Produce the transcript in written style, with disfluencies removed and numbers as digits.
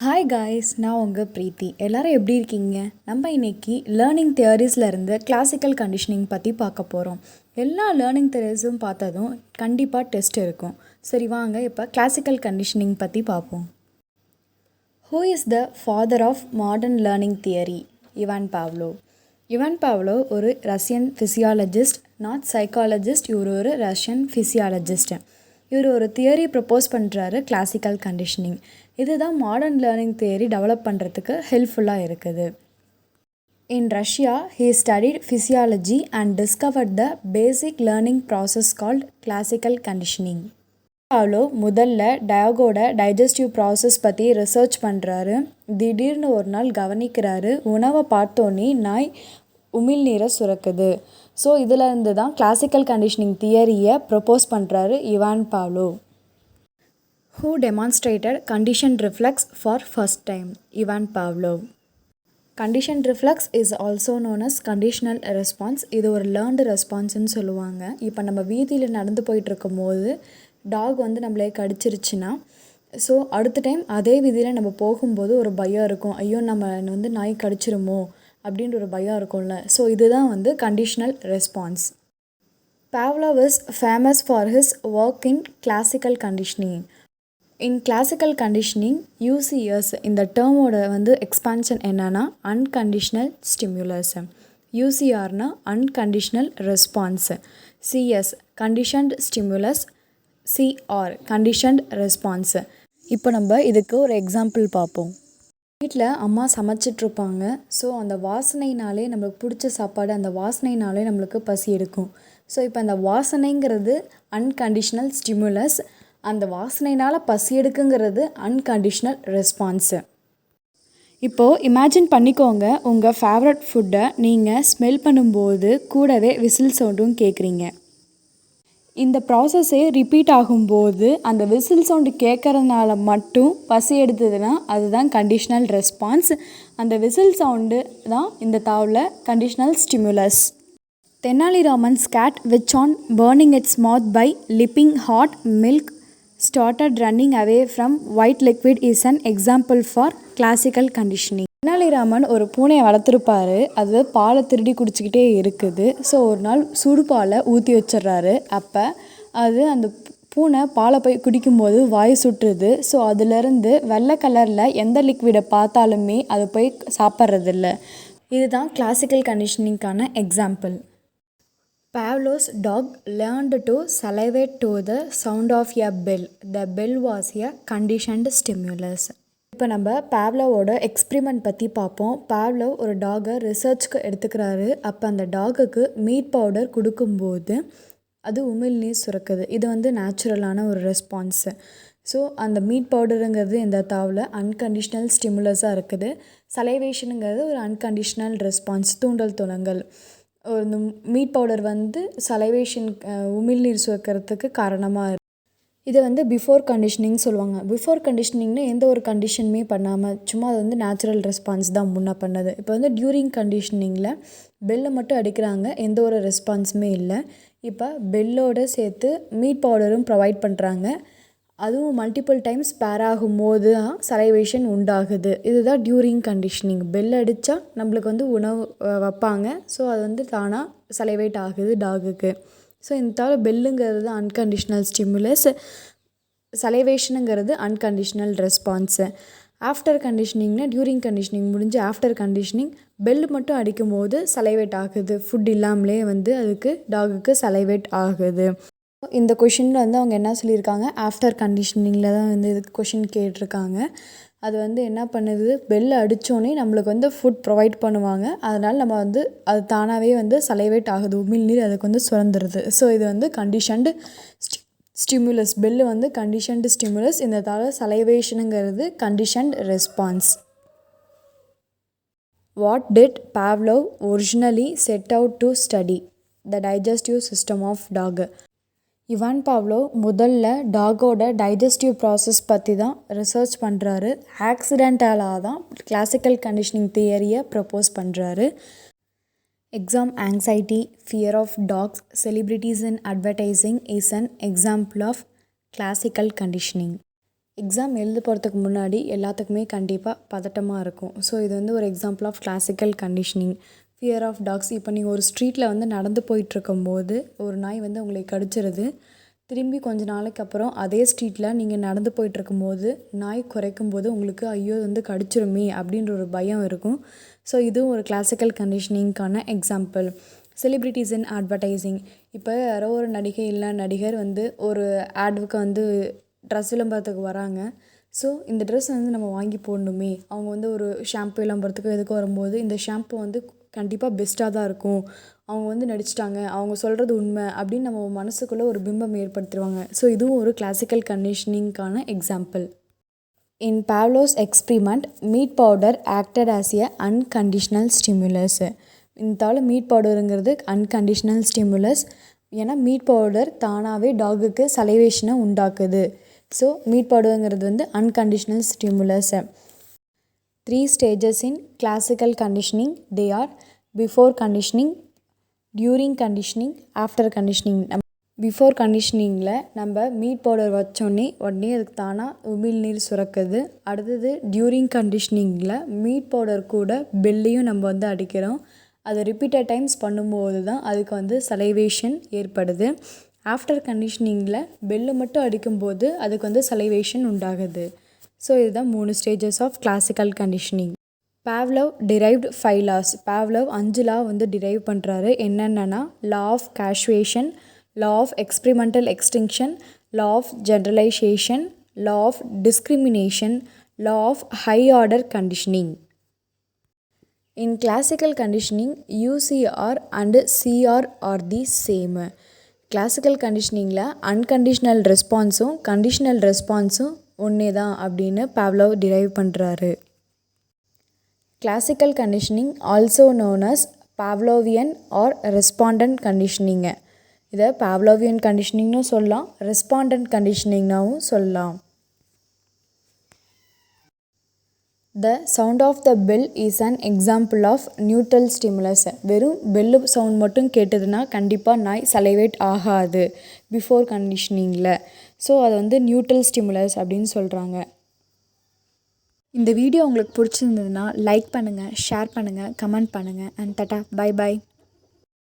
Hi guys, நான் உங்கள் ப்ரீத்தி. எல்லோரும் எப்படி இருக்கீங்க? நம்ம இன்றைக்கி லேர்னிங் தியரிஸ்லேருந்து கிளாசிக்கல் கண்டிஷனிங் பற்றி பார்க்க போகிறோம். எல்லா லேர்னிங் தியரிஸும் பார்த்ததும் கண்டிப்பாக டெஸ்ட் இருக்கும். சரி வாங்க இப்போ கிளாசிக்கல் கண்டிஷனிங் பற்றி பார்ப்போம். Who is the father of modern learning theory? Ivan Pavlov. Ivan Pavlov ஒரு ரஷ்யன் ஃபிசியாலஜிஸ்ட், நாட் சைக்காலஜிஸ்ட். இவர் ஒரு ரஷ்யன் ஃபிசியாலஜிஸ்ட். இவர் ஒரு தியரி ப்ரப்போஸ் பண்ணுறாரு, கிளாசிக்கல் கண்டிஷனிங். இதுதான் மாடர்ன் லேர்னிங் தியரி டெவலப் பண்ணுறதுக்கு ஹெல்ப்ஃபுல்லாக இருக்குது. In Russia he studied physiology and discovered the basic learning process called classical conditioning. Pavlo முதல்ல டயாகோட டைஜஸ்டிவ் ப்ராசஸ் பற்றி ரிசர்ச் பண்ணுறாரு. திடீர்னு ஒரு நாள் கவனிக்கிறாரு, உணவை பார்த்தோன்னே நாய் உமிழ்நீரை சுரக்குது. ஸோ இதிலேருந்து தான் கிளாசிக்கல் கண்டிஷனிங் தியரியை ப்ரப்போஸ் பண்ணுறாரு Ivan Pavlo. Who demonstrated conditioned reflex for first time? Ivan Pavlov. Conditioned reflex is also known as conditional response. இது ஒரு லேர்ன்டு ரெஸ்பான்ஸ்ன்னு சொல்லுவாங்க. இப்போ நம்ம வீதியில் நடந்து போயிட்டுருக்கும் போது டாக் நம்மளே கடிச்சிருச்சுன்னா, ஸோ அடுத்த டைம் அதே வீதியில் நம்ம போகும்போது ஒரு பயம் இருக்கும். ஐயோ நம்ம நாய் கடிச்சிருமோ அப்படின்ற ஒரு பயம் இருக்கும்ல. ஸோ இதுதான் conditional response. Pavlov is famous for his work in classical conditioning. In classical conditioning UCS இந்த டேர்மோட எக்ஸ்பான்ஷன் என்னன்னா அன்கண்டிஷ்னல் ஸ்டிமுலஸ். யூசிஆர்னா unconditional response, CS conditioned stimulus, CR conditioned response. இப்போ நம்ம இதுக்கு ஒரு எக்ஸாம்பிள் பார்ப்போம். வீட்டில் அம்மா சமைச்சிட்ருப்பாங்க. ஸோ அந்த வாசனைனாலே நம்மளுக்கு பிடிச்ச சாப்பாடு, அந்த வாசனைனாலே நம்மளுக்கு பசி எடுக்கும். ஸோ இப்போ அந்த வாசனைங்கிறது அன்கண்டிஷ்னல் ஸ்டிமுலஸ், அந்த வாசனைனால் பசி எடுக்குங்கிறது அன்கண்டிஷ்னல் ரெஸ்பான்ஸு. இப்போது இமேஜின் பண்ணிக்கோங்க, உங்கள் ஃபேவரட் ஃபுட்டை நீங்கள் ஸ்மெல் பண்ணும்போது கூடவே விசில் சவுண்டும் கேட்குறீங்க. இந்த ப்ராசஸே ரிப்பீட் ஆகும்போது அந்த விசில் சவுண்டு கேட்குறதுனால மட்டும் பசி எடுத்ததுன்னா அதுதான் கண்டிஷ்னல் ரெஸ்பான்ஸ். அந்த விசில் சவுண்டு தான் இந்த தாவில் conditional stimulus. Tenaliraman's cat which on burning its mouth by lipping hot milk started running away from white liquid is an example for classical conditioning. Tenali Raman ஒரு பூனையை வளர்த்துருப்பாரு. அது பாலை திருடி குடிச்சிக்கிட்டே இருக்குது. ஸோ ஒரு நாள் சுடு பாலை ஊற்றி வச்சிட்றாரு. அப்போ அது அந்த பூனை பாலை போய் குடிக்கும்போது வாய் சுட்டுருது. ஸோ அதுலேருந்து வெள்ளை கலரில் எந்த லிக்விடை பார்த்தாலுமே அது போய் சாப்பிட்றதில்ல. இதுதான் கிளாசிக்கல் கண்டிஷனிங்கான example. Pavlov's dog learned to salivate to the sound of a bell. The bell was a conditioned stimulus. இப்போ நம்ம பாவ்லோவோட எக்ஸ்பிரிமெண்ட் பற்றி பார்ப்போம். பாவ்லோ ஒரு டாகை ரிசர்ச்க்கு எடுத்துக்கிறாரு. அப்போ அந்த டாகுக்கு மீட் பவுடர் கொடுக்கும்போது அது உமிழ்நீர் சுரக்குது. இது நேச்சுரலான ஒரு ரெஸ்பான்ஸு. ஸோ அந்த மீட் பவுடருங்கிறது இந்த தாவில் அன்கண்டிஷ்னல் ஸ்டிமுலஸாக இருக்குது. சலைவேஷனுங்கிறது ஒரு அன்கண்டிஷ்னல் ரெஸ்பான்ஸ், தூண்டல் துணங்கள். இந்த மீட் பவுடர் சலைவேஷன் உமிழ்நீர் சுரக்கிறதுக்கு காரணமாக இருக்குது. இதை பிஃபோர் கண்டிஷனிங் சொல்லுவாங்க. பிஃபோர் கண்டிஷனிங்னு எந்த ஒரு கண்டிஷனுமே பண்ணாமல் சும்மா அது நேச்சுரல் ரெஸ்பான்ஸ் தான் முன்னே பண்ணது. இப்போ டியூரிங் கண்டிஷனிங்கில் பெல்லை மட்டும் அடிக்கிறாங்க, எந்த ஒரு ரெஸ்பான்ஸுமே இல்லை. இப்போ பெல்லோடு சேர்த்து மீட் பவுடரும் ப்ரொவைட் பண்ணுறாங்க. அதுவும் மல்டிபிள் டைம்ஸ் பேர் ஆகும்போது தான் சலைவேஷன் உண்டாகுது. இதுதான் டியூரிங் கண்டிஷனிங். பெல் அடித்தா நம்மளுக்கு உணவு வைப்பாங்க. ஸோ அது தானாக சலைவேட் ஆகுது டாகுக்கு. ஸோ இந்த தவிர பெல்லுங்கிறது தான் அன்கண்டிஷ்னல் ஸ்டிமுலஸ், சலைவேஷனுங்கிறது அன்கண்டிஷ்னல் ரெஸ்பான்ஸு. ஆஃப்டர் கண்டிஷனிங்னா டியூரிங் கண்டிஷனிங் முடிஞ்சு ஆஃப்டர் கண்டிஷனிங் பெல் மட்டும் அடிக்கும்போது சலைவேட் ஆகுது. ஃபுட் இல்லாமலே அதுக்கு டாகுக்கு சலைவேட் ஆகுது. இந்த கொஷினில் அவங்க என்ன சொல்லியிருக்காங்க, ஆஃப்டர் கண்டிஷனிங்கில் தான் இதுக்கு கொஷின் கேட்டிருக்காங்க. அது என்ன பண்ணுது, பெல் அடித்தோடனே நம்மளுக்கு ஃபுட் ப்ரொவைட் பண்ணுவாங்க. அதனால் நம்ம அது தானாகவே சலைவேட் ஆகுது, உமிழ்நீர் அதுக்கு சுரந்துருது. ஸோ இது conditioned stimulus. Bell conditioned stimulus. இந்த தவிர சலைவேஷனுங்கிறது conditioned response. What did Pavlov originally set out to study? The digestive system of dog. Ivan Pavlov முதல்ல டாகோட டைஜஸ்டிவ் ப்ராசஸ் பற்றி தான் ரிசர்ச் பண்ணுறாரு. ஆக்சிடென்டலாக தான் கிளாசிக்கல் கண்டிஷனிங் தியரியை ப்ரப்போஸ் பண்ணுறாரு. Exam anxiety, fear of dogs, celebrities in advertising is an example of classical conditioning. Exam எழுத போகிறதுக்கு முன்னாடி எல்லாத்துக்குமே கண்டிப்பாக பதட்டமாக இருக்கும். ஸோ இது வந்து ஒரு example of classical conditioning. Fear of dogs. இப்போ நீங்கள் ஒரு ஸ்ட்ரீட்டில் வந்து நடந்து போயிட்டுருக்கும்போது ஒரு நாய் வந்து உங்களை கடிச்சிருது. திரும்பி கொஞ்ச நாளைக்கு அப்புறம் அதே ஸ்ட்ரீட்டில் நீங்கள் நடந்து போயிட்டுருக்கும்போது நாய் குறைக்கும்போது உங்களுக்கு ஐயோ வந்து கடிச்சிருமே அப்படின்ற ஒரு பயம் இருக்கும். ஸோ இதுவும் ஒரு கிளாசிக்கல் கண்டிஷனிங்க்கான எக்ஸாம்பிள். செலிப்ரிட்டிஸ் இன் அட்வர்டைஸிங். இப்போ யாரோ ஒரு நடிகை இல்லை நடிகர் வந்து ஒரு ஆடுக்கு வந்து ட்ரெஸ் விளம்பரத்துக்கு வராங்க. ஸோ இந்த ட்ரெஸ் வந்து நம்ம வாங்கி போடணுமே, அவங்க வந்து ஒரு ஷாம்பு விளம்பரத்துக்கு எதுக்கு வரும்போது இந்த ஷாம்பு வந்து கண்டிப்பாக பெஸ்ட்டாக தான் இருக்கும், அவங்க வந்து நடிச்சிட்டாங்க, அவங்க சொல்கிறது உண்மை அப்படின்னு நம்ம மனசுக்குள்ளே ஒரு பிம்பம் ஏற்படுத்திடுவாங்க. ஸோ இதுவும் ஒரு classical கண்டிஷனிங்க்கான example. In Pavlov's experiment, meat powder acted as a unconditional stimulus. இந்த மீட் பவுடருங்கிறது அன்கண்டிஷ்னல் ஸ்டிமுலஸ். ஏன்னா மீட் பவுடர் தானாகவே டாகுக்கு சலைவேஷனை உண்டாக்குது. ஸோ மீட் பவுடருங்கிறது வந்து unconditional stimulus. 3 stages in classical conditioning. They are before conditioning, during conditioning, after conditioning. Before கண்டிஷனிங்கில் நம்ம meat powder உடனே அதுக்கு தானாக உமிழ்நீர் சுரக்குது. அடுத்தது டியூரிங் கண்டிஷனிங்கில் மீட் பவுடர் கூட பெல்லையும் நம்ம வந்து அடிக்கிறோம். அதை ரிப்பீட்டட் டைம்ஸ் பண்ணும்போது தான் அதுக்கு வந்து சலைவேஷன் ஏற்படுது. ஆஃப்டர் கண்டிஷனிங்கில் பெல்லு மட்டும் அடிக்கும்போது அதுக்கு வந்து சலைவேஷன் உண்டாகுது. ஸோ இதுதான் 3 stages of classical conditioning. Pavlov derived 5 laws. Pavlov 5 law வந்து டிரைவ் பண்ணுறாரு. என்னென்னா law of causation, law of experimental extinction, law of generalization, law of discrimination, law of high order conditioning. In classical conditioning, UCR and CR are the same. Classical கண்டிஷனிங்கில் unconditional ரெஸ்பான்ஸும் conditional ரெஸ்பான்ஸும் ஒன்றே தான் அப்படின்னு Pavlov derive பண்ணுறாரு. Classical conditioning also known as Pavlovian or respondent conditioning. இதை Pavlovian கண்டிஷனிங்னு சொல்லலாம், ரெஸ்பாண்டன்ட் கண்டிஷனிங்னாவும் சொல்லலாம். The sound of the bell is an example of neutral stimulus. வெறும் பெல்லு சவுண்ட் மட்டும் கேட்டதுன்னா கண்டிப்பாக நாய் சலைவேட் ஆகாது பிஃபோர் கண்டிஷனிங்கில். ஸோ அது வந்து நியூட்ரல் ஸ்டிமுலஸ் அப்படின்னு சொல்கிறாங்க. இந்த வீடியோ உங்களுக்கு பிடிச்சிருந்ததுன்னா லைக் பண்ணுங்கள், ஷேர் பண்ணுங்கள், கமெண்ட் பண்ணுங்கள். And Tata, bye bye.